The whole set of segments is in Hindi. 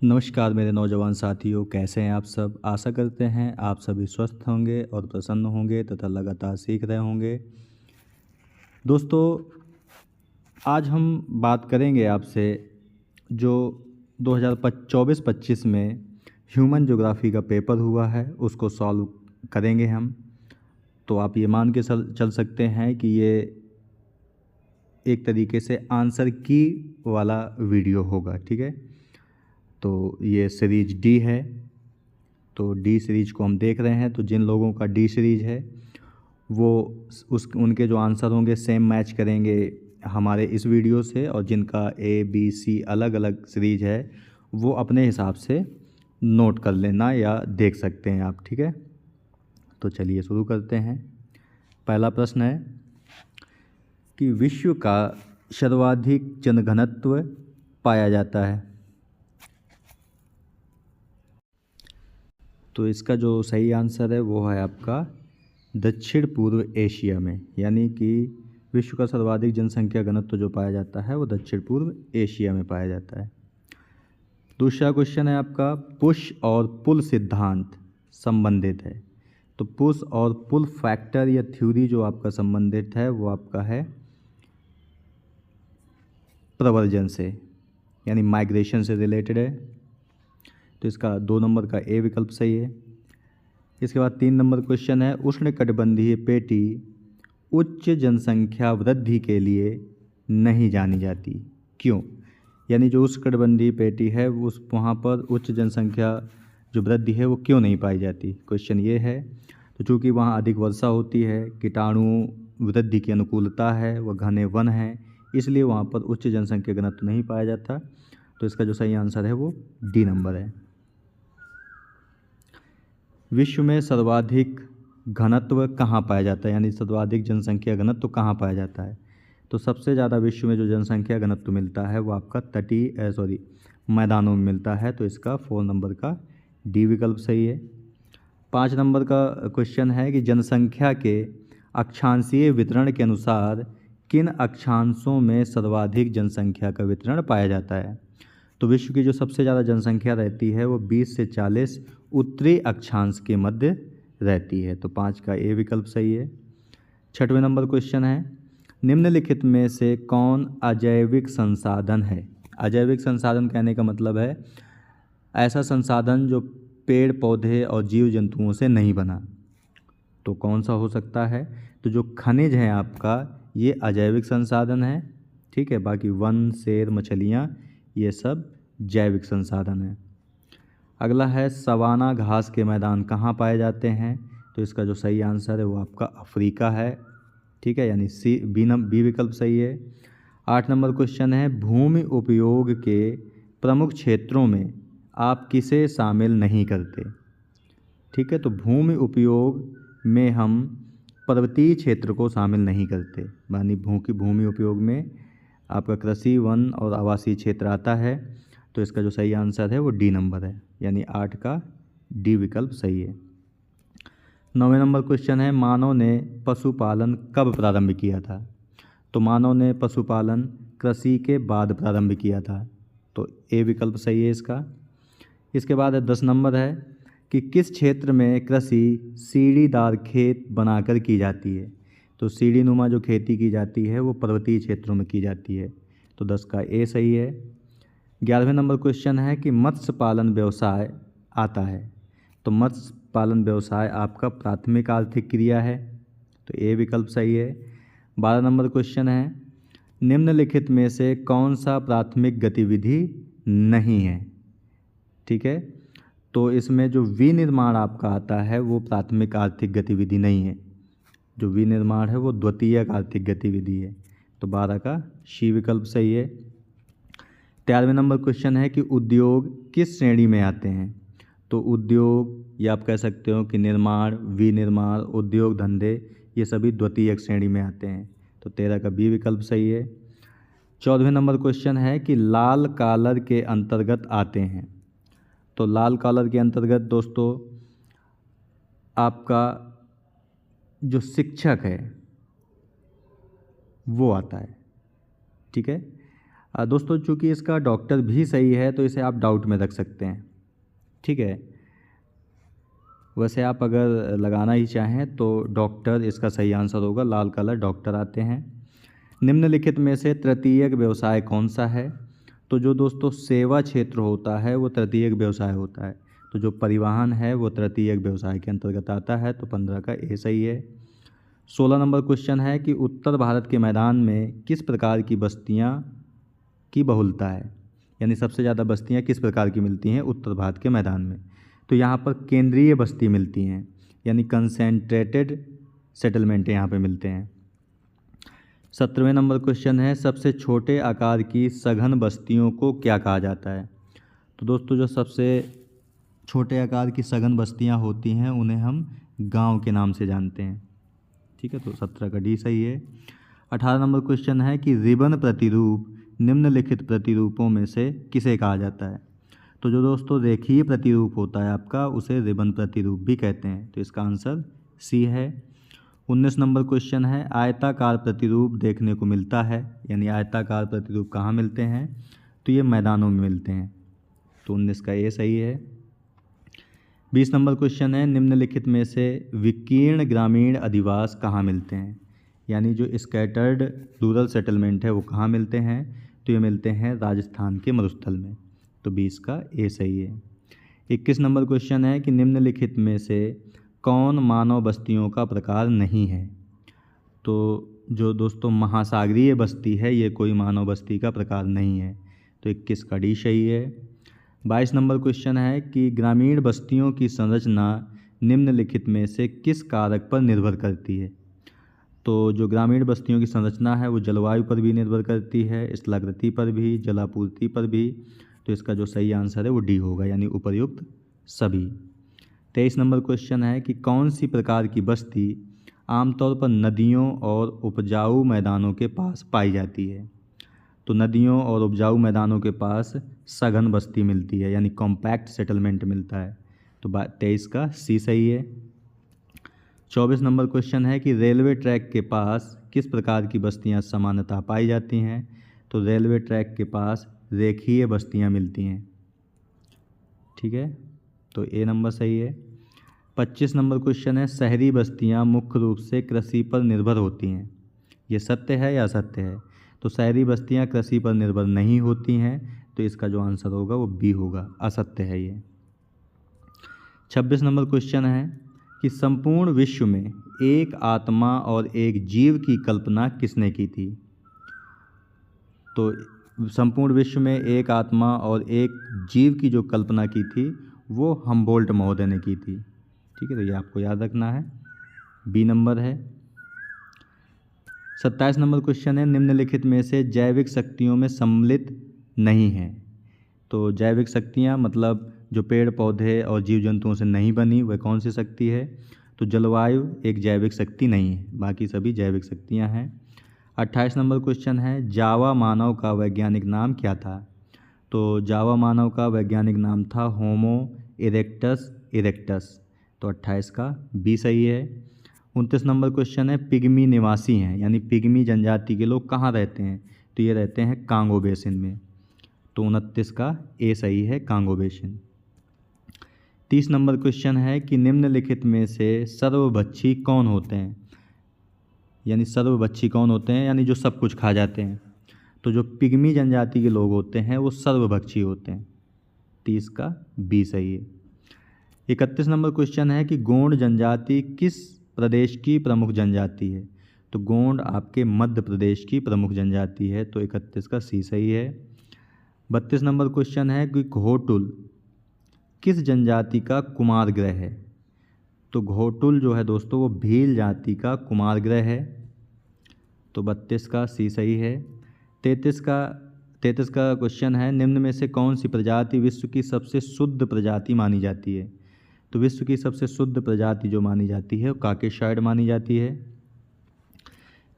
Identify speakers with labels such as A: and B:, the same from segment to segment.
A: नमस्कार मेरे नौजवान साथियों, कैसे हैं आप सब। आशा करते हैं आप सभी स्वस्थ होंगे और प्रसन्न होंगे तथा लगातार सीख रहे होंगे। दोस्तों, आज हम बात करेंगे आपसे जो 2024-25 में ह्यूमन ज्योग्राफी का पेपर हुआ है उसको सॉल्व करेंगे हम। तो आप ये मान के चल सकते हैं कि ये एक तरीके से आंसर की वाला वीडियो होगा, ठीक है। तो ये सीरीज डी है, तो डी सीरीज को हम देख रहे हैं। तो जिन लोगों का डी सीरीज है वो उनके जो आंसर होंगे सेम मैच करेंगे हमारे इस वीडियो से, और जिनका ए बी सी अलग अलग सीरीज है वो अपने हिसाब से नोट कर लेना या देख सकते हैं आप, ठीक है। तो चलिए शुरू करते हैं। पहला प्रश्न है कि विश्व का सर्वाधिक जनघनत्व पाया जाता है। तो इसका जो सही आंसर है वो है आपका दक्षिण पूर्व एशिया में, यानी कि विश्व का सर्वाधिक जनसंख्या घनत्व जो पाया जाता है वो दक्षिण पूर्व एशिया में पाया जाता है। दूसरा क्वेश्चन है आपका, पुश और पुल सिद्धांत संबंधित है। तो पुश और पुल फैक्टर या थ्योरी जो आपका संबंधित है वो आपका है प्रवर्जन से, यानी माइग्रेशन से रिलेटेड है। तो इसका 2 नंबर का ए विकल्प सही है। इसके बाद 3 नंबर क्वेश्चन है, उष्णकटिबंधीय पेटी उच्च जनसंख्या वृद्धि के लिए नहीं जानी जाती, क्यों? यानी जो उष्णकटिबंधीय पेटी है उस वहाँ पर उच्च जनसंख्या जो वृद्धि है वो क्यों नहीं पाई जाती, क्वेश्चन ये है। तो चूँकि वहाँ अधिक वर्षा होती है, कीटाणु वृद्धि की अनुकूलता है, वह घने वन हैं, इसलिए वहाँ पर उच्च जनसंख्या घनत्व नहीं पाया जाता। तो इसका जो सही आंसर है वो डी नंबर है। विश्व में सर्वाधिक घनत्व कहाँ पाया जाता है, यानी सर्वाधिक जनसंख्या घनत्व कहाँ पाया जाता है। तो सबसे ज़्यादा विश्व में जो जनसंख्या घनत्व मिलता है वो आपका मैदानों में मिलता है। तो इसका 4 नंबर का डी विकल्प सही है। 5 नंबर का क्वेश्चन है कि जनसंख्या के अक्षांशीय वितरण के अनुसार किन अक्षांशों में सर्वाधिक जनसंख्या का वितरण पाया जाता है। तो विश्व की जो सबसे ज़्यादा जनसंख्या रहती है वो 20 से 40 उत्तरी अक्षांश के मध्य रहती है। तो 5 का ए विकल्प सही है। 6वें नंबर क्वेश्चन है, निम्नलिखित में से कौन अजैविक संसाधन है। अजैविक संसाधन कहने का मतलब है ऐसा संसाधन जो पेड़ पौधे और जीव जंतुओं से नहीं बना। तो कौन सा हो सकता है। तो जो खनिज है आपका ये अजैविक संसाधन है, ठीक है। बाकी वन, शेर, मछलियाँ ये सब जैविक संसाधन है। अगला है, सवाना घास के मैदान कहाँ पाए जाते हैं। तो इसका जो सही आंसर है वो आपका अफ्रीका है, ठीक है, यानी बी विकल्प सही है। 8 नंबर क्वेश्चन है, भूमि उपयोग के प्रमुख क्षेत्रों में आप किसे शामिल नहीं करते। ठीक है, तो भूमि उपयोग में हम पर्वतीय क्षेत्र को शामिल नहीं करते, यानी भूमि उपयोग में आपका कृषि, वन और आवासीय क्षेत्र आता है। तो इसका जो सही आंसर है वो डी नंबर है, यानी 8 का डी विकल्प सही है। 9वें नंबर क्वेश्चन है, मानव ने पशुपालन कब प्रारंभ किया था। तो मानव ने पशुपालन कृषि के बाद प्रारंभ किया था। तो ए विकल्प सही है इसका। इसके बाद 10 नंबर है कि किस क्षेत्र में कृषि सीढ़ीदार खेत बनाकर की जाती है। तो सीढ़ी नुमा जो खेती की जाती है वो पर्वतीय क्षेत्रों में की जाती है। तो 10 का ए सही है। 11वें नंबर क्वेश्चन है कि मत्स्य पालन व्यवसाय आता है। तो मत्स्य पालन व्यवसाय आपका प्राथमिक आर्थिक क्रिया है। तो ए विकल्प सही है। 12 नंबर क्वेश्चन है, निम्नलिखित में से कौन सा प्राथमिक गतिविधि नहीं है। ठीक है, तो इसमें जो विनिर्माण आपका आता है वो प्राथमिक आर्थिक गतिविधि नहीं है। जो विनिर्माण है वो द्वितीयक आर्थिक गतिविधि है। तो 12 का सी विकल्प सही है। 13वें नंबर क्वेश्चन है कि उद्योग किस श्रेणी में आते हैं। तो उद्योग या आप कह सकते हो कि निर्माण, विनिर्माण, उद्योग धंधे ये सभी द्वितीयक श्रेणी में आते हैं। तो 13 का बी विकल्प सही है। 14वें नंबर क्वेश्चन है कि लाल कॉलर के अंतर्गत आते हैं। तो लाल कॉलर के अंतर्गत दोस्तों आपका जो शिक्षक है वो आता है, ठीक है। दोस्तों चूँकि इसका डॉक्टर भी सही है तो इसे आप डाउट में रख सकते हैं, ठीक है। वैसे आप अगर लगाना ही चाहें तो डॉक्टर इसका सही आंसर होगा, लाल कलर डॉक्टर आते हैं। निम्नलिखित में से तृतीयक व्यवसाय कौन सा है? तो जो दोस्तों सेवा क्षेत्र होता है वो तृतीयक व्यवसाय होता है, तो जो परिवहन है वो तृतीयक व्यवसाय के अंतर्गत आता है, तो 15 का ए सही है। 16 नंबर क्वेश्चन है कि उत्तर भारत के मैदान में किस प्रकार की बस्तियाँ की बहुलता है, यानी सबसे ज़्यादा बस्तियाँ किस प्रकार की मिलती हैं उत्तर भारत के मैदान में? तो यहाँ पर केंद्रीय बस्ती मिलती हैं, यानी कंसेंट्रेटेड सेटलमेंट यहाँ पे मिलते हैं। 17वें नंबर क्वेश्चन है सबसे छोटे आकार की सघन बस्तियों को क्या कहा जाता है? तो दोस्तों जो सबसे छोटे आकार की सघन बस्तियाँ होती हैं उन्हें हम गांव के नाम से जानते हैं, ठीक है, तो 17 का डी सही है। 18 नंबर क्वेश्चन है कि रिबन प्रतिरूप निम्नलिखित प्रतिरूपों में से किसे कहा जाता है? तो जो दोस्तों रेखीय प्रतिरूप होता है आपका उसे रिबन प्रतिरूप भी कहते हैं, तो इसका आंसर सी है। 19 नंबर क्वेश्चन है आयताकार प्रतिरूप देखने को मिलता है, यानी आयताकार प्रतिरूप कहाँ मिलते हैं? तो ये मैदानों में मिलते हैं, तो 19 का ए सही है। 20 नंबर क्वेश्चन है निम्नलिखित में से विकीर्ण ग्रामीण अधिवास कहाँ मिलते हैं, यानी जो स्कैटर्ड रूरल सेटलमेंट है वो कहाँ मिलते हैं? तो ये मिलते हैं राजस्थान के मरुस्थल में, तो 20 का ए सही है। 21 नंबर क्वेश्चन है कि निम्नलिखित में से कौन मानव बस्तियों का प्रकार नहीं है? तो जो दोस्तों महासागरीय बस्ती है ये कोई मानव बस्ती का प्रकार नहीं है, तो 21 का डी सही है। 22 नंबर क्वेश्चन है कि ग्रामीण बस्तियों की संरचना निम्नलिखित में से किस कारक पर निर्भर करती है? तो जो ग्रामीण बस्तियों की संरचना है वो जलवायु पर भी निर्भर करती है, स्थलाकृति पर भी, जलापूर्ति पर भी, तो इसका जो सही आंसर है वो डी होगा, यानी उपर्युक्त सभी। 23 नंबर क्वेश्चन है कि कौन सी प्रकार की बस्ती आमतौर पर नदियों और उपजाऊ मैदानों के पास पाई जाती है? तो नदियों और उपजाऊ मैदानों के पास सघन बस्ती मिलती है, यानी कॉम्पैक्ट सेटलमेंट मिलता है, तो 23 का सी सही है। 24 नंबर क्वेश्चन है कि रेलवे ट्रैक के पास किस प्रकार की बस्तियां सामान्यतः पाई जाती हैं? तो रेलवे ट्रैक के पास रेखीय बस्तियां मिलती हैं, ठीक है, तो ए नंबर सही है। 25 नंबर क्वेश्चन है शहरी बस्तियां मुख्य रूप से कृषि पर निर्भर होती हैं, ये सत्य है या असत्य है? तो शहरी बस्तियां कृषि पर निर्भर नहीं होती हैं, तो इसका जो आंसर होगा वो बी होगा, असत्य है ये। 26 नंबर क्वेश्चन है कि संपूर्ण विश्व में एक आत्मा और एक जीव की कल्पना किसने की थी? तो संपूर्ण विश्व में एक आत्मा और एक जीव की जो कल्पना की थी वो हम्बोल्ट महोदय ने की थी, ठीक है, तो ये आपको याद रखना है, बी नंबर है। 27 नंबर क्वेश्चन है निम्नलिखित में से जैविक शक्तियों में सम्मिलित नहीं है? तो जैविक शक्तियाँ मतलब जो पेड़ पौधे और जीव जंतुओं से नहीं बनी वह कौन सी शक्ति है? तो जलवायु एक जैविक शक्ति नहीं है, बाकी सभी जैविक शक्तियाँ हैं। 28 नंबर क्वेश्चन है जावा मानव का वैज्ञानिक नाम क्या था? तो जावा मानव का वैज्ञानिक नाम था होमो इरेक्टस इरेक्टस, तो 28 का बी सही है। 29 नंबर क्वेश्चन है पिग्मी निवासी हैं, यानी पिग्मी जनजाति के लोग कहाँ रहते हैं? तो ये रहते हैं कांगो बेसिन में, तो 29 का ए सही है, कांगो बेसिन। 30 नंबर क्वेश्चन है कि निम्नलिखित में से सर्वभक्षी कौन होते हैं? यानी सर्वभक्षी कौन होते हैं, यानी जो सब कुछ खा जाते हैं? तो जो पिग्मी जनजाति के लोग होते हैं वो सर्वभक्षी होते हैं, 30 का बी सही है। 31 नंबर क्वेश्चन है कि गोंड जनजाति किस प्रदेश की प्रमुख जनजाति है? तो गोंड आपके मध्य प्रदेश की प्रमुख जनजाति है, तो 31 का सी सही है। 32 नंबर क्वेश्चन है कि घोटुल किस जनजाति का कुमार ग्रह है? तो घोटुल जो है दोस्तों वो भील जाति का कुमार ग्रह है, तो 32 का सी सही है। 33 का क्वेश्चन है निम्न में से कौन सी प्रजाति विश्व की सबसे शुद्ध प्रजाति मानी जाती है? तो विश्व की सबसे शुद्ध प्रजाति जो मानी जाती है वो काकेशॉइड मानी जाती है।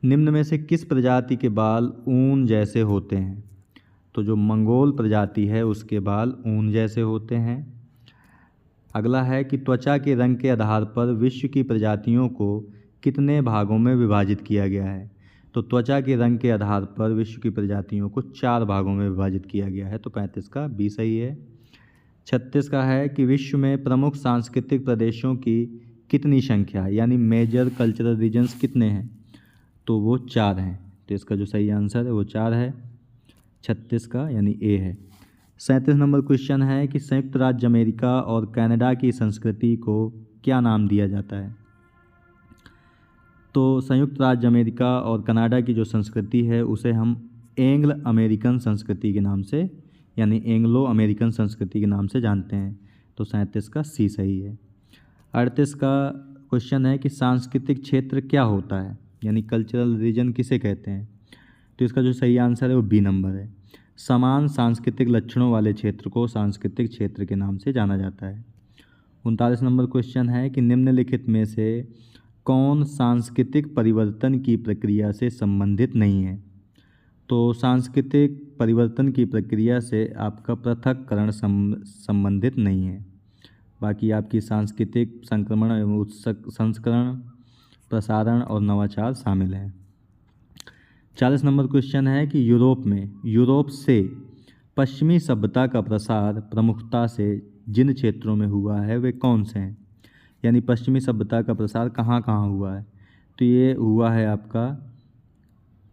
A: निम्न में से किस प्रजाति के बाल ऊन जैसे होते हैं? तो जो मंगोल प्रजाति है उसके बाल ऊन जैसे होते हैं। अगला है कि त्वचा के रंग के आधार पर विश्व की प्रजातियों को कितने भागों में विभाजित किया गया है? तो त्वचा के रंग के आधार पर विश्व की प्रजातियों को 4 भागों में विभाजित किया गया है, तो 35 का बी सही है। 36 का है कि विश्व में प्रमुख सांस्कृतिक प्रदेशों की कितनी संख्या है, यानी मेजर कल्चरल रीजन्स कितने हैं, तो वो 4 हैं। तो इसका जो सही आंसर है वो 4 है, 36 का यानी ए है। 37 नंबर क्वेश्चन है कि संयुक्त राज्य अमेरिका और कनाडा की संस्कृति को क्या नाम दिया जाता है। तो संयुक्त राज्य अमेरिका और कनाडा की जो संस्कृति है उसे हम एंग्ल अमेरिकन संस्कृति के नाम से, यानी एंग्लो अमेरिकन संस्कृति के नाम से जानते हैं, तो 37 का सी सही है। 38 का क्वेश्चन है कि सांस्कृतिक क्षेत्र क्या होता है, यानी कल्चरल रीजन किसे कहते हैं, तो इसका जो सही आंसर है वो बी नंबर है। समान सांस्कृतिक लक्षणों वाले क्षेत्र को सांस्कृतिक क्षेत्र के नाम से जाना जाता है। 39 नंबर क्वेश्चन है कि निम्नलिखित में से कौन सांस्कृतिक परिवर्तन की प्रक्रिया से संबंधित नहीं है। तो सांस्कृतिक परिवर्तन की प्रक्रिया से आपका पृथक्करण संबंधित नहीं है, बाकी आपकी सांस्कृतिक संक्रमण एवं संस्करण, प्रसारण और नवाचार शामिल हैं। 40 नंबर क्वेश्चन है कि यूरोप से पश्चिमी सभ्यता का प्रसार प्रमुखता से जिन क्षेत्रों में हुआ है वे कौन से हैं, यानी पश्चिमी सभ्यता का प्रसार कहाँ कहाँ हुआ है, तो ये हुआ है आपका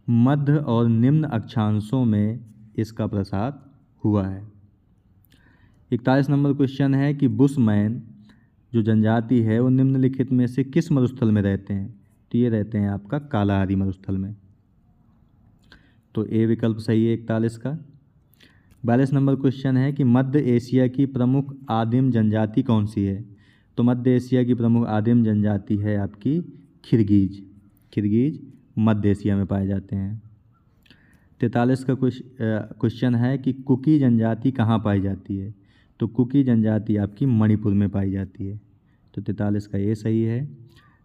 A: मध्य और निम्न अक्षांशों में इसका प्रसार हुआ है। 41 नंबर क्वेश्चन है कि बुशमैन जो जनजाति है वो निम्नलिखित में से किस मरुस्थल में रहते हैं, तो ये रहते हैं आपका कालाहारी मरुस्थल में, तो ए विकल्प सही है 41 का। 42 नंबर क्वेश्चन है कि मध्य एशिया की प्रमुख आदिम जनजाति कौन सी है, तो मध्य एशिया की प्रमुख आदिम जनजाति है आपकी खिरगीज मध्य एशिया में पाए जाते हैं। 43 का क्वेश्चन है कि कुकी जनजाति कहाँ पाई जाती है, तो कुकी जनजाति आपकी मणिपुर में पाई जाती है, तो 43 का ये सही है।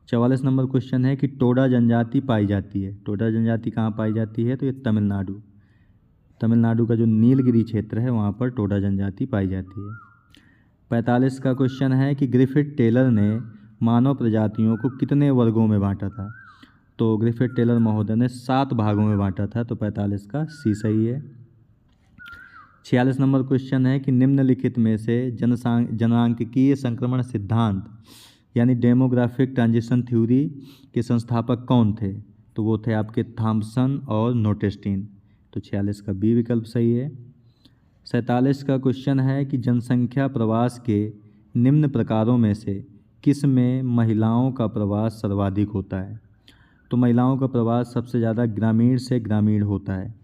A: 44 नंबर क्वेश्चन है कि टोडा जनजाति पाई जाती है, टोडा जनजाति कहाँ पाई जाती है, तो ये तमिलनाडु का जो नीलगिरी क्षेत्र है वहाँ पर टोडा जनजाति पाई जाती है। 45 का क्वेश्चन है कि ग्रिफिथ टेलर ने मानव प्रजातियों को कितने वर्गों में बांटा था, तो ग्रिफिथ टेलर महोदय ने 7 भागों में बांटा था, तो 45 का सी सही है। 46 नंबर क्वेश्चन है कि निम्नलिखित में से जनांकीय संक्रमण सिद्धांत यानी डेमोग्राफिक ट्रांजिशन थ्योरी के संस्थापक कौन थे, तो वो थे आपके थॉम्पसन और नोटेस्टीन, तो 46 का बी विकल्प सही है। 47 का क्वेश्चन है कि जनसंख्या प्रवास के निम्न प्रकारों में से किस में महिलाओं का प्रवास सर्वाधिक होता है, तो महिलाओं का प्रवास सबसे ज़्यादा ग्रामीण से ग्रामीण होता है,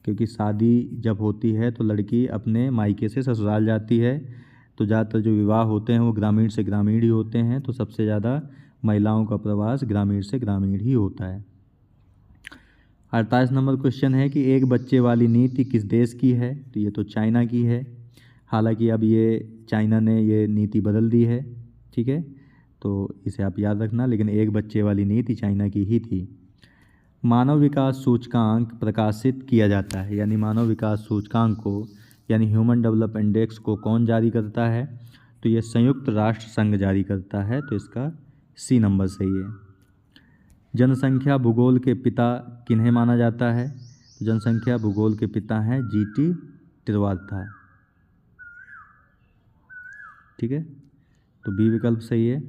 A: क्योंकि शादी जब होती है तो लड़की अपने मायके से ससुराल जाती है, तो ज़्यादातर जो विवाह होते हैं वो ग्रामीण से ग्रामीण ही होते हैं, तो सबसे ज़्यादा महिलाओं का प्रवास ग्रामीण से ग्रामीण ही होता है। 48 नंबर क्वेश्चन है कि एक बच्चे वाली नीति किस देश की है, तो ये तो चाइना की है, हालांकि अब ये चाइना ने ये नीति बदल दी है, ठीक है, तो इसे आप याद रखना, लेकिन एक बच्चे वाली नीति चाइना की ही थी। मानव विकास सूचकांक प्रकाशित किया जाता है, यानी मानव विकास सूचकांक को यानी ह्यूमन डेवलपमेंट इंडेक्स को कौन जारी करता है, तो ये संयुक्त राष्ट्र संघ जारी करता है, तो इसका सी नंबर सही है। जनसंख्या भूगोल के पिता किन्हें माना जाता है, तो जनसंख्या भूगोल के पिता हैं जीटी त्रिवार्था, ठीक है, तो बी विकल्प सही है।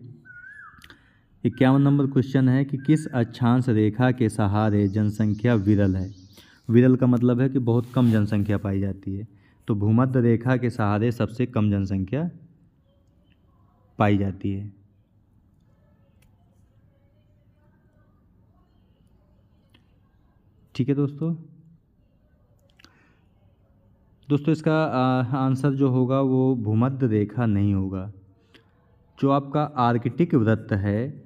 A: 51 नंबर क्वेश्चन है कि किस अक्षांश रेखा के सहारे जनसंख्या विरल है। विरल का मतलब है कि बहुत कम जनसंख्या पाई जाती है, तो भूमध्य रेखा के सहारे सबसे कम जनसंख्या पाई जाती है। ठीक है दोस्तों, इसका आंसर जो होगा वो भूमध्य रेखा नहीं होगा। जो आपका आर्कटिक वृत्त है,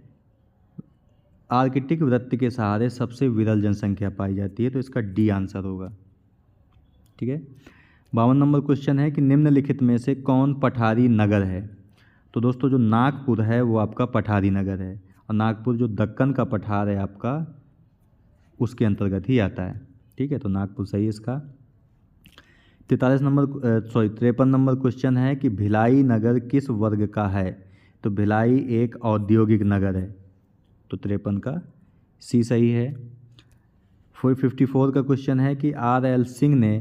A: आर्कटिक वृत्त के सहारे सबसे विरल जनसंख्या पाई जाती है, तो इसका डी आंसर होगा, ठीक है। 52 नंबर क्वेश्चन है कि निम्नलिखित में से कौन पठारी नगर है, तो दोस्तों जो नागपुर है वो आपका पठारी नगर है, और नागपुर जो दक्कन का पठार है आपका उसके अंतर्गत ही आता है, ठीक है, तो नागपुर सही है इसका। 53 नंबर क्वेश्चन है कि भिलाई नगर किस वर्ग का है, तो भिलाई एक औद्योगिक नगर है, तो 53 का सी सही है। 454 का क्वेश्चन है कि R.L. सिंह ने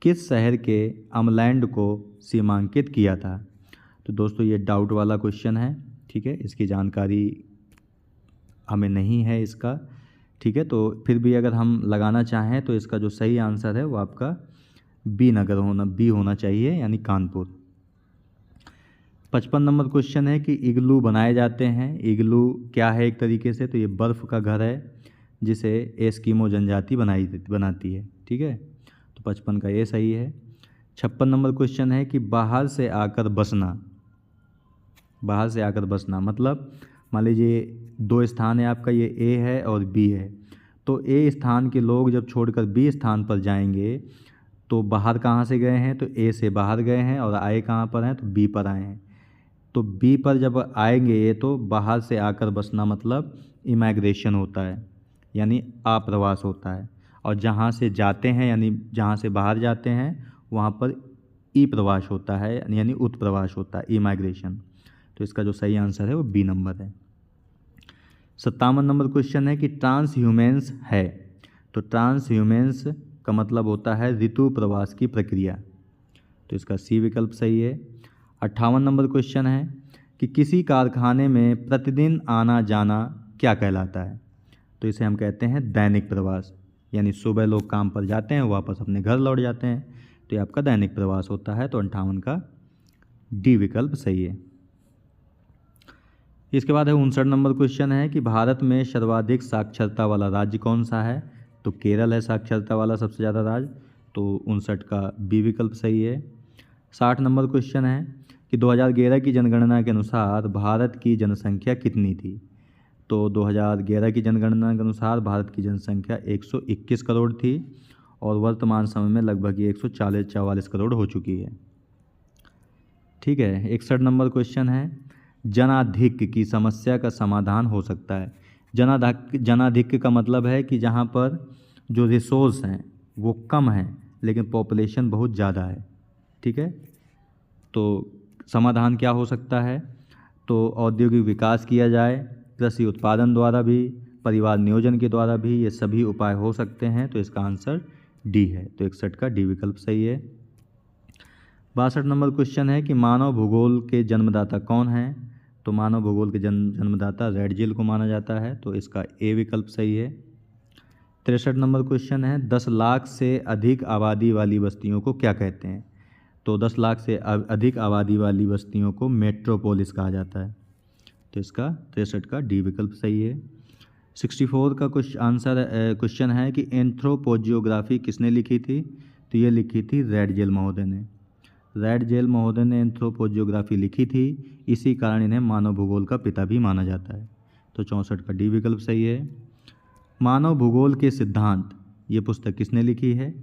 A: किस शहर के अमलैंड को सीमांकित किया था। तो दोस्तों ये डाउट वाला क्वेश्चन है, ठीक है, इसकी जानकारी हमें नहीं है इसका, ठीक है। तो फिर भी अगर हम लगाना चाहें तो इसका जो सही आंसर है वो आपका बी होना चाहिए, यानी कानपुर। 55 नंबर क्वेश्चन है कि इग्लू बनाए जाते हैं। इग्लू क्या है एक तरीके से, तो ये बर्फ़ का घर है जिसे एस्किमो जनजाति बनाती है, ठीक है। तो 55 का ये सही है। 56 नंबर क्वेश्चन है कि बाहर से आकर बसना मतलब मान लीजिए दो स्थान है आपका, ये ए है और बी है, तो ए स्थान के लोग जब छोड़कर बी स्थान पर जाएंगे तो बाहर कहाँ से गए हैं, तो ए से बाहर गए हैं, और आए कहाँ पर हैं, तो बी पर आए हैं। तो बी पर जब आएंगे ये, तो बाहर से आकर बसना मतलब इमाइग्रेशन होता है, यानी आप्रवास होता है। और जहाँ से जाते हैं यानी जहाँ से बाहर जाते हैं वहाँ पर ई प्रवास होता है, यानी उत्प्रवास होता है, इमाइग्रेशन। तो इसका जो सही आंसर है वो बी नंबर है। 57 नंबर क्वेश्चन है कि ट्रांस ह्यूमेंस है। तो ट्रांस ह्यूमेंस का मतलब होता है ऋतु प्रवास की प्रक्रिया, तो इसका सी विकल्प सही है। 58 नंबर क्वेश्चन है कि किसी कारखाने में प्रतिदिन आना जाना क्या कहलाता है। तो इसे हम कहते हैं दैनिक प्रवास, यानी सुबह लोग काम पर जाते हैं, वापस अपने घर लौट जाते हैं, तो ये आपका दैनिक प्रवास होता है। तो 58 का डी विकल्प सही है। इसके बाद है 59 नंबर क्वेश्चन है कि भारत में सर्वाधिक साक्षरता वाला राज्य कौन सा है। तो केरल है साक्षरता वाला सबसे ज़्यादा राज्य, तो 59 का बी विकल्प सही है। 60 नंबर क्वेश्चन है कि 2011 की जनगणना के अनुसार भारत की जनसंख्या कितनी थी। तो 2011 की जनगणना के अनुसार भारत की जनसंख्या 121 करोड़ थी, और वर्तमान समय में लगभग ये 144 करोड़ हो चुकी है, ठीक है। 61 नंबर क्वेश्चन है जनाधिक्य की समस्या का समाधान हो सकता है। जनाधिक्य का मतलब है कि जहाँ पर जो रिसोर्स हैं वो कम हैं लेकिन पॉपुलेशन बहुत ज़्यादा है, ठीक है। तो समाधान क्या हो सकता है, तो औद्योगिक विकास किया जाए, कृषि उत्पादन द्वारा भी, परिवार नियोजन के द्वारा भी, ये सभी उपाय हो सकते हैं। तो इसका आंसर डी है, तो 61 का डी विकल्प सही है। 62 नंबर क्वेश्चन है कि मानव भूगोल के जन्मदाता कौन हैं। तो मानव भूगोल के जन्मदाता रेडजिल को माना जाता है, तो इसका ए विकल्प सही है। 63 नंबर क्वेश्चन है 10 लाख से अधिक आबादी वाली बस्तियों को क्या कहते हैं। तो 10 लाख से अधिक आबादी वाली बस्तियों को मेट्रोपोलिस कहा जाता है, तो इसका 63 का डी विकल्प सही है। 64 का क्वेश्चन है कि एंथ्रोपोजियोग्राफी किसने लिखी थी। तो ये लिखी थी रेडजेल महोदय ने। रेडजेल महोदय ने एंथ्रोपोजियोग्राफी लिखी थी, इसी कारण इन्हें मानव भूगोल का पिता भी माना जाता है, तो 64 का डी विकल्प सही है। मानव भूगोल के सिद्धांत, ये पुस्तक किसने लिखी है।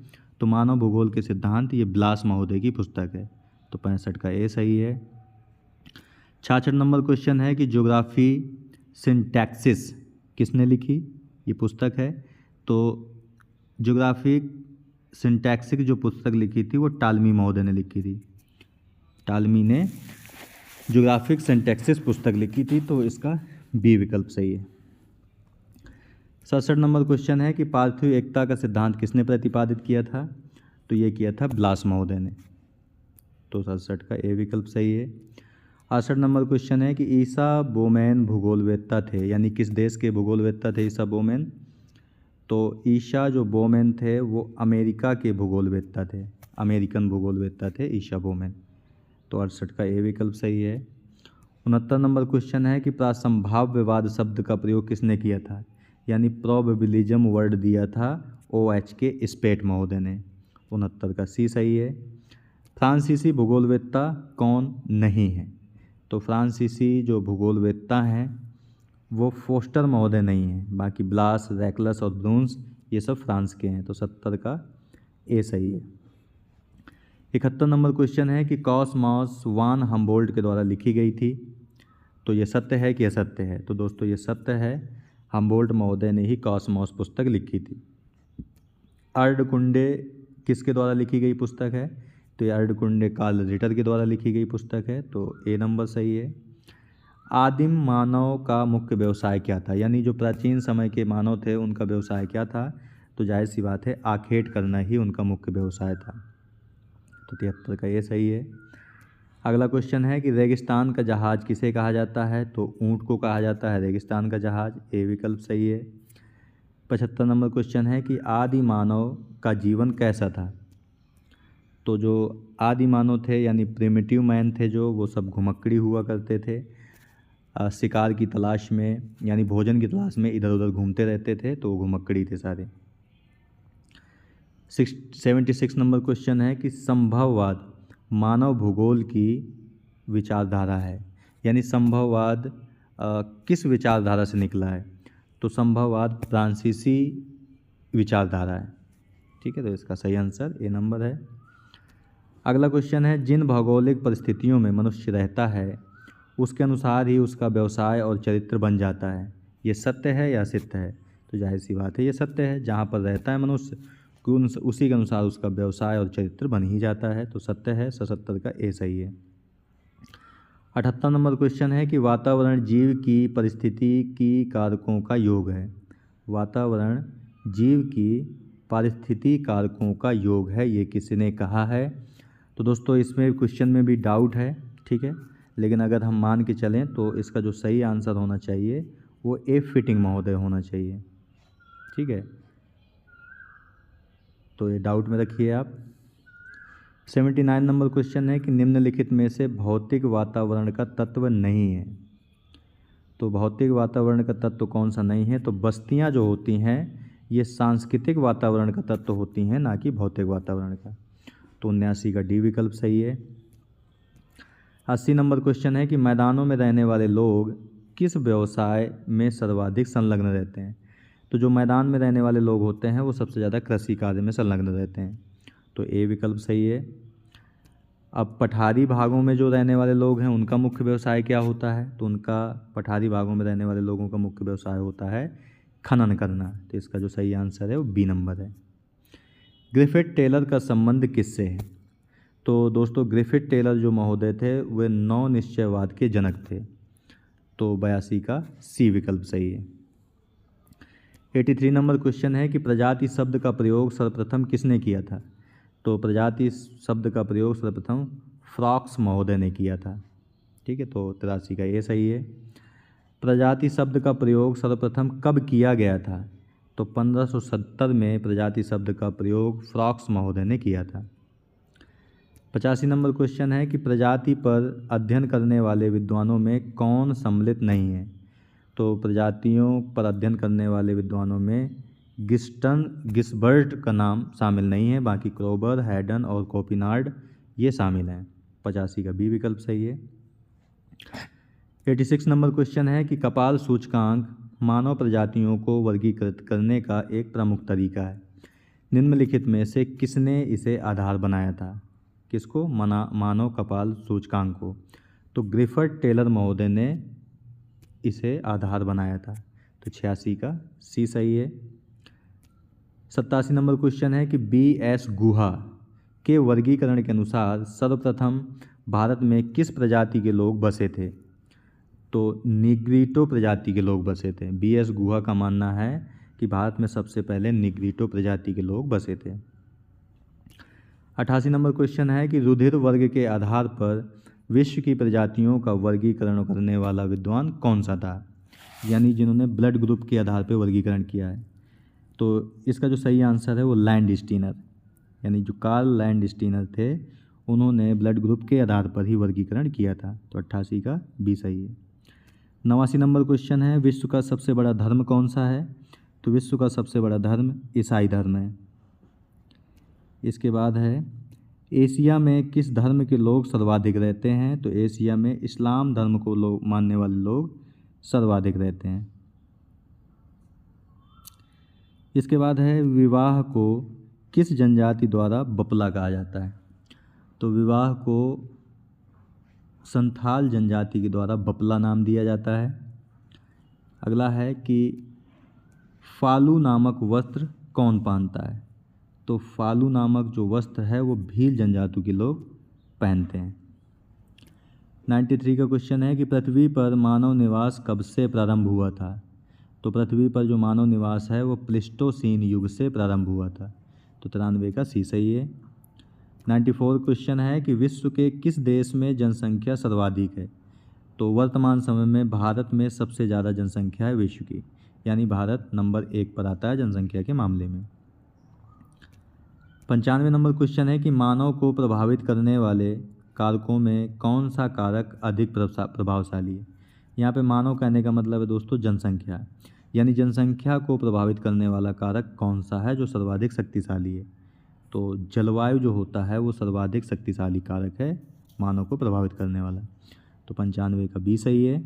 A: तो मानव भूगोल के सिद्धांत ये ब्लास महोदय की पुस्तक है, तो 65 का ए सही है। 66 नंबर क्वेश्चन है कि ज्योग्राफी सिंटैक्सिस किसने लिखी, ये पुस्तक है। तो ज्योग्राफिक सिंटैक्सिस जो पुस्तक लिखी थी वो टालमी महोदय ने लिखी थी। टालमी ने ज्योग्राफिक सिंटैक्सिस पुस्तक लिखी थी, तो इसका बी विकल्प सही है। 67 नंबर क्वेश्चन है कि पार्थिव एकता का सिद्धांत किसने प्रतिपादित किया था। तो ये किया था ब्लास महोदय ने, तो 67 का ए विकल्प सही है। 68 नंबर क्वेश्चन है कि ईसा बोमैन भूगोलवेत्ता थे, यानी किस देश के भूगोलवेत्ता थे ईसा बोमैन। तो ईशा जो बोमैन थे वो अमेरिका के भूगोलवेत्ता थे, अमेरिकन भूगोलवेत्ता थे ईशा बोमैन, तो 68 का ए विकल्प सही है। 69 नंबर क्वेश्चन है कि प्रासंभाव्यवाद शब्द का प्रयोग किसने किया था, यानी प्रोबेबिलिज्म वर्ड दिया था OH के स्पेट महोदय ने, 69 का सी सही है। फ्रांसीसी भूगोलवेत्ता कौन नहीं है। तो फ्रांसीसी जो भूगोलवेत्ता हैं वो फोस्टर महोदय नहीं हैं, बाकी ब्लास, रैकलस और ब्रून्स ये सब फ्रांस के हैं, तो 70 का ए सही है। 71 नंबर क्वेश्चन है कि कॉसमॉस वान हम्बोल्ट के द्वारा लिखी गई थी। तो ये सत्य है कि असत्य है। तो दोस्तों ये सत्य है, हम्बोल्ट महोदय ने ही कॉसमॉस पुस्तक लिखी थी। अर्धकुंडे किसके द्वारा लिखी गई पुस्तक है। तो ये अर्धकुंडे कार्ल रिटर के द्वारा लिखी गई पुस्तक है, तो ए नंबर सही है। आदिम मानव का मुख्य व्यवसाय क्या था, यानी जो प्राचीन समय के मानव थे उनका व्यवसाय क्या था। तो जाहिर सी बात है आखेट करना ही उनका मुख्य व्यवसाय था। तो 73 का ये सही है। अगला क्वेश्चन है कि रेगिस्तान का जहाज़ किसे कहा जाता है? तो ऊँट को कहा जाता है रेगिस्तान का जहाज़, ए विकल्प सही है। 75 नंबर क्वेश्चन है कि आदि मानव का जीवन कैसा था? तो जो आदि मानव थे यानी प्रिमिटिव मैन थे जो, वो सब घुमक्कड़ी हुआ करते थे, शिकार की तलाश में यानी भोजन की तलाश में इधर उधर घूमते रहते थे, तो वो घुमक्कड़ी थे सारे। 76 नंबर क्वेश्चन है कि संभववाद मानव भूगोल की विचारधारा है, यानी संभववाद किस विचारधारा से निकला है? तो संभववाद फ्रांसीसी विचारधारा है। ठीक है, तो इसका सही आंसर ए नंबर है। अगला क्वेश्चन है जिन भौगोलिक परिस्थितियों में मनुष्य रहता है उसके अनुसार ही उसका व्यवसाय और चरित्र बन जाता है, ये सत्य है या असत्य है? तो जाहिर सी बात है ये सत्य है। जहाँ पर रहता है मनुष्य उसी के अनुसार उसका व्यवसाय और चरित्र बन ही जाता है, तो सत्य है। 77 का ए सही है। 78 नंबर क्वेश्चन है कि वातावरण जीव की परिस्थिति की कारकों का योग है। वातावरण जीव की पारिस्थितिकी कारकों का योग है, ये किसी ने कहा है? तो दोस्तों इसमें क्वेश्चन में भी डाउट है, ठीक है, लेकिन अगर हम मान के चलें तो इसका जो सही आंसर होना चाहिए वो ए फिटिंग महोदय होना चाहिए। ठीक है, तो ये डाउट में रखिए आप। 79 नंबर क्वेश्चन है कि निम्नलिखित में से भौतिक वातावरण का तत्व नहीं है। तो भौतिक वातावरण का तत्व कौन सा नहीं है? तो बस्तियां जो होती हैं ये सांस्कृतिक वातावरण का तत्व होती हैं, ना कि भौतिक वातावरण का। तो 79 का डी विकल्प सही है। 80 नंबर क्वेश्चन है कि मैदानों में रहने वाले लोग किस व्यवसाय में सर्वाधिक संलग्न रहते हैं? तो जो मैदान में रहने वाले लोग होते हैं वो सबसे ज़्यादा कृषि कार्य में संलग्न रहते हैं, तो ए विकल्प सही है। अब पठारी भागों में जो रहने वाले लोग हैं उनका मुख्य व्यवसाय क्या होता है? तो उनका पठारी भागों में रहने वाले लोगों का मुख्य व्यवसाय होता है खनन करना, तो इसका जो सही आंसर है वो बी नंबर है। ग्रिफिथ टेलर का संबंध किससे है? तो दोस्तों ग्रिफिथ टेलर जो महोदय थे वे नव निश्चयवाद के जनक थे, तो 82 का सी विकल्प सही है। 83 नंबर क्वेश्चन है कि प्रजाति शब्द का प्रयोग सर्वप्रथम किसने किया था? तो प्रजाति शब्द का प्रयोग सर्वप्रथम फ्रॉक्स महोदय ने किया था। ठीक है, तो 83 का ये सही है। प्रजाति शब्द का प्रयोग सर्वप्रथम कब किया गया था? तो 1570 में प्रजाति शब्द का प्रयोग फ्रॉक्स महोदय ने किया था। 85 नंबर क्वेश्चन है कि प्रजाति पर अध्ययन करने वाले विद्वानों में कौन सम्मिलित नहीं है? तो प्रजातियों पर अध्ययन करने वाले विद्वानों में गिस्बर्ट का नाम शामिल नहीं है, बाकी क्रोबर, हैडन और कोपिनार्ड ये शामिल हैं। 85 का बी विकल्प सही है। 86 नंबर क्वेश्चन है कि कपाल सूचकांक मानव प्रजातियों को वर्गीकृत करने का एक प्रमुख तरीका है। निम्नलिखित में से किसने इसे आधार बनाया था? किसको? मानव कपाल सूचकांक को। तो ग्रिफिथ टेलर महोदय ने इसे आधार बनाया था, तो 86 का सी सही है। 87 नंबर क्वेश्चन है कि बी.एस. गुहा के वर्गीकरण के अनुसार सर्वप्रथम भारत में किस प्रजाति के लोग बसे थे? तो निग्रिटो प्रजाति के लोग बसे थे। बी.एस. गुहा का मानना है कि भारत में सबसे पहले निग्रिटो प्रजाति के लोग बसे थे। 88 नंबर क्वेश्चन है कि रुधिर वर्ग के आधार पर विश्व की प्रजातियों का वर्गीकरण करने वाला विद्वान कौन सा था? यानी जिन्होंने ब्लड ग्रुप के आधार पर वर्गीकरण किया है, तो इसका जो सही आंसर है वो लैंडस्टीनर, यानी जो कार्ल लैंडस्टीनर थे उन्होंने ब्लड ग्रुप के आधार पर ही वर्गीकरण किया था, तो 88 का बी सही है। 89 नंबर क्वेश्चन है विश्व का सबसे बड़ा धर्म कौन सा है? तो विश्व का सबसे बड़ा धर्म ईसाई धर्म है। इसके बाद है एशिया में किस धर्म के लोग सर्वाधिक रहते हैं? तो एशिया में इस्लाम धर्म को लोग मानने वाले लोग सर्वाधिक रहते हैं। इसके बाद है विवाह को किस जनजाति द्वारा बपला कहा जाता है? तो विवाह को संथाल जनजाति के द्वारा बपला नाम दिया जाता है। अगला है कि फालू नामक वस्त्र कौन पहनता है? तो फालू नामक जो वस्त्र है वो भील जनजाति के लोग पहनते हैं। 93 का क्वेश्चन है कि पृथ्वी पर मानव निवास कब से प्रारंभ हुआ था? तो पृथ्वी पर जो मानव निवास है वो प्लिस्टोसीन युग से प्रारंभ हुआ था। तो 93 का सी सही है। 94 क्वेश्चन है कि विश्व के किस देश में जनसंख्या सर्वाधिक है। तो वर्तमान समय में भारत में सबसे ज़्यादा जनसंख्या है विश्व की, यानी भारत नंबर 1 पर आता है जनसंख्या के मामले में। 95 नंबर क्वेश्चन है कि मानव को प्रभावित करने वाले कारकों में कौन सा कारक अधिक प्रभावशाली है। यहाँ पे मानव कहने का मतलब है दोस्तों जनसंख्या, यानी जनसंख्या को प्रभावित करने वाला कारक कौन सा है जो सर्वाधिक शक्तिशाली है। तो जलवायु जो होता है वो सर्वाधिक शक्तिशाली कारक है मानव को प्रभावित करने वाला। तो 95 का बी सही है।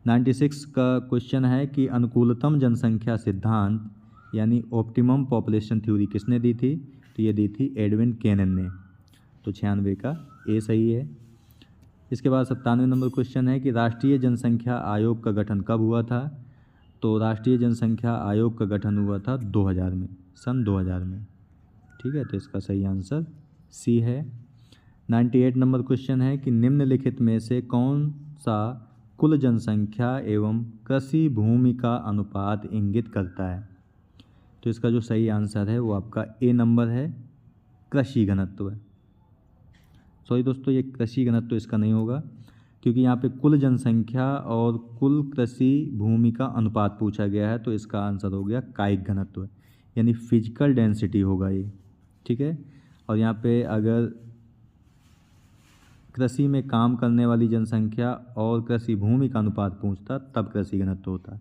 A: 96 का क्वेश्चन है कि अनुकूलतम जनसंख्या सिद्धांत यानी ऑप्टिमम पॉपुलेशन थ्योरी किसने दी थी। तो ये दी थी एडविन केनन ने। तो 96 का ए सही है। इसके बाद 97 नंबर क्वेश्चन है कि राष्ट्रीय जनसंख्या आयोग का गठन कब हुआ था। तो राष्ट्रीय जनसंख्या आयोग का गठन हुआ था 2000 में, सन 2000 में। ठीक है, तो इसका सही आंसर सी है। 98 नंबर क्वेश्चन है कि निम्नलिखित में से कौन सा कुल जनसंख्या एवं कृषि भूमि का अनुपात इंगित करता है। तो इसका जो सही आंसर है वो आपका ए नंबर है, कृषि घनत्व। सॉरी दोस्तों, ये कृषि घनत्व इसका नहीं होगा, क्योंकि यहाँ पे कुल जनसंख्या और कुल कृषि भूमि का अनुपात पूछा गया है। तो इसका आंसर हो गया कायिक घनत्व, यानी फिजिकल डेंसिटी होगा ये। ठीक है, और यहाँ पे अगर कृषि में काम करने वाली जनसंख्या और कृषि भूमि का अनुपात पूछता तब कृषि घनत्व होता।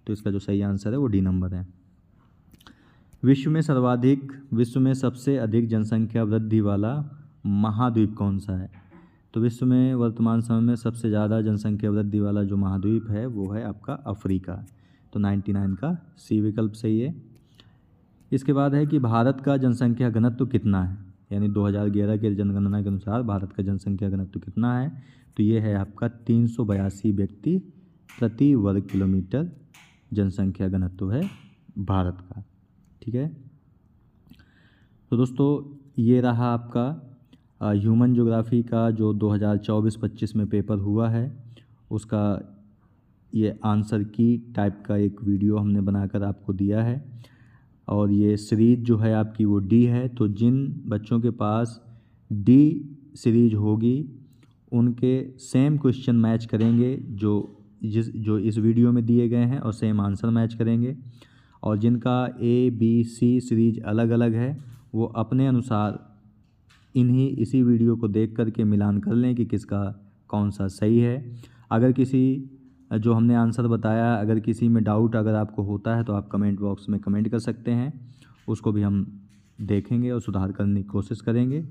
A: तो इसका जो सही आंसर है वो डी नंबर है। विश्व में सबसे अधिक जनसंख्या वृद्धि वाला महाद्वीप कौन सा है। तो विश्व में वर्तमान समय में सबसे ज़्यादा जनसंख्या वृद्धि वाला जो महाद्वीप है वो है आपका अफ्रीका। तो 99 का सी विकल्प सही है। इसके बाद है कि भारत का जनसंख्या घनत्व कितना है, यानी 2011 के जनगणना के अनुसार भारत का जनसंख्या घनत्व कितना है। तो ये है आपका 382 व्यक्ति प्रति वर्ग किलोमीटर जनसंख्या घनत्व है भारत का। ठीक है, तो दोस्तों ये रहा आपका ह्यूमन ज्योग्राफी का जो 2024-25 में पेपर हुआ है, उसका ये आंसर की टाइप का एक वीडियो हमने बनाकर आपको दिया है। और ये सीरीज जो है आपकी वो डी है। तो जिन बच्चों के पास डी सीरीज होगी उनके सेम क्वेश्चन मैच करेंगे जो इस वीडियो में दिए गए हैं, और सेम आंसर मैच करेंगे। और जिनका ए बी सी सीरीज अलग अलग है वो अपने अनुसार इसी वीडियो को देख करके मिलान कर लें कि किसका कौन सा सही है। अगर किसी जो हमने आंसर बताया, अगर किसी में डाउट अगर आपको होता है तो आप कमेंट बॉक्स में कमेंट कर सकते हैं, उसको भी हम देखेंगे और सुधार करने की कोशिश करेंगे।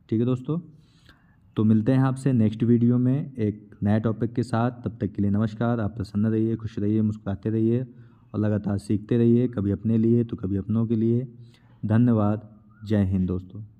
A: ठीक है दोस्तों, तो मिलते हैं आपसे नेक्स्ट वीडियो में एक नए टॉपिक के साथ। तब तक के लिए नमस्कार। आप प्रसन्न रहिए, खुश रहिए, मुस्कुराते रहिए और लगातार सीखते रहिए, कभी अपने लिए तो कभी अपनों के लिए। धन्यवाद। जय हिंद दोस्तों।